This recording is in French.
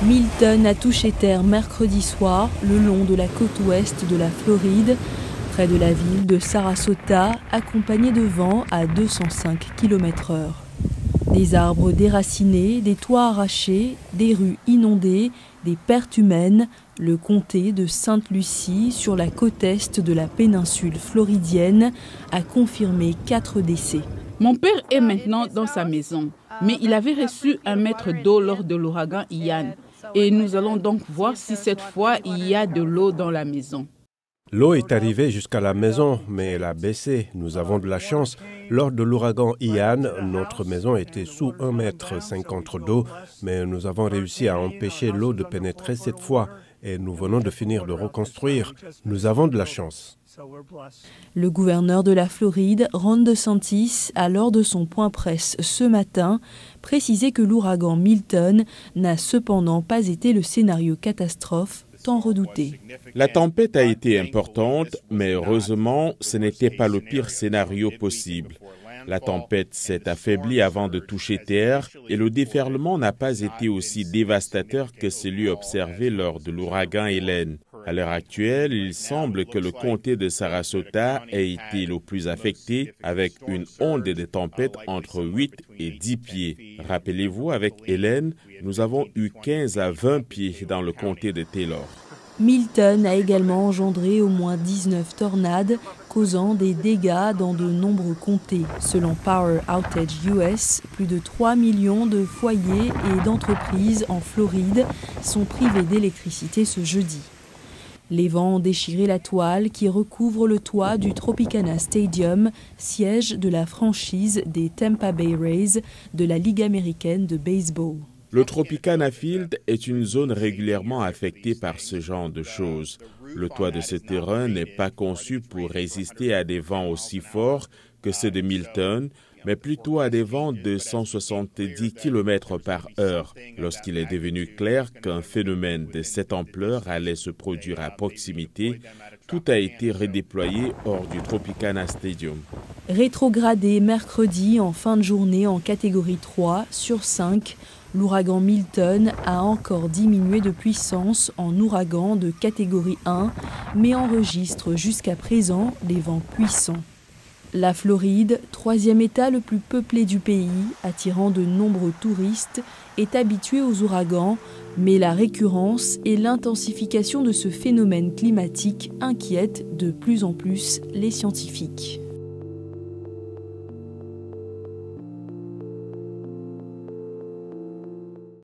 Milton a touché terre mercredi soir le long de la côte ouest de la Floride, près de la ville de Sarasota, accompagné de vents à 205 km/h. Des arbres déracinés, des toits arrachés, des rues inondées, des pertes humaines, le comté de Sainte-Lucie, sur la côte est de la péninsule floridienne, a confirmé 4 décès. Mon père est maintenant dans sa maison, mais il avait reçu 1 mètre d'eau lors de l'ouragan Ian. Et nous allons donc voir si cette fois il y a de l'eau dans la maison. L'eau est arrivée jusqu'à la maison, mais elle a baissé. Nous avons de la chance. Lors de l'ouragan Ian, notre maison était sous 1,50 m d'eau, mais nous avons réussi à empêcher l'eau de pénétrer cette fois. Et nous venons de finir de reconstruire. Nous avons de la chance. Le gouverneur de la Floride, Ron DeSantis, a lors de son point presse ce matin précisé que l'ouragan Milton n'a cependant pas été le scénario catastrophe tant redouté. La tempête a été importante, mais heureusement, ce n'était pas le pire scénario possible. La tempête s'est affaiblie avant de toucher terre et le déferlement n'a pas été aussi dévastateur que celui observé lors de l'ouragan Helen. À l'heure actuelle, il semble que le comté de Sarasota ait été le plus affecté, avec une onde de tempête entre 8 et 10 pieds. Rappelez-vous, avec Helen, nous avons eu 15 à 20 pieds dans le comté de Taylor. Milton a également engendré au moins 19 tornades, causant des dégâts dans de nombreux comtés. Selon Power Outage US, plus de 3 millions de foyers et d'entreprises en Floride sont privés d'électricité ce jeudi. Les vents ont déchiré la toile qui recouvre le toit du Tropicana Stadium, siège de la franchise des Tampa Bay Rays de la Ligue américaine de baseball. Le Tropicana Field est une zone régulièrement affectée par ce genre de choses. Le toit de ce terrain n'est pas conçu pour résister à des vents aussi forts que ceux de Milton, mais plutôt à des vents de 170 km/h. Lorsqu'il est devenu clair qu'un phénomène de cette ampleur allait se produire à proximité, tout a été redéployé hors du Tropicana Stadium. Rétrogradé mercredi en fin de journée en catégorie 3 sur 5, l'ouragan Milton a encore diminué de puissance en ouragan de catégorie 1, mais enregistre jusqu'à présent des vents puissants. La Floride, 3e État le plus peuplé du pays, attirant de nombreux touristes, est habituée aux ouragans, mais la récurrence et l'intensification de ce phénomène climatique inquiètent de plus en plus les scientifiques.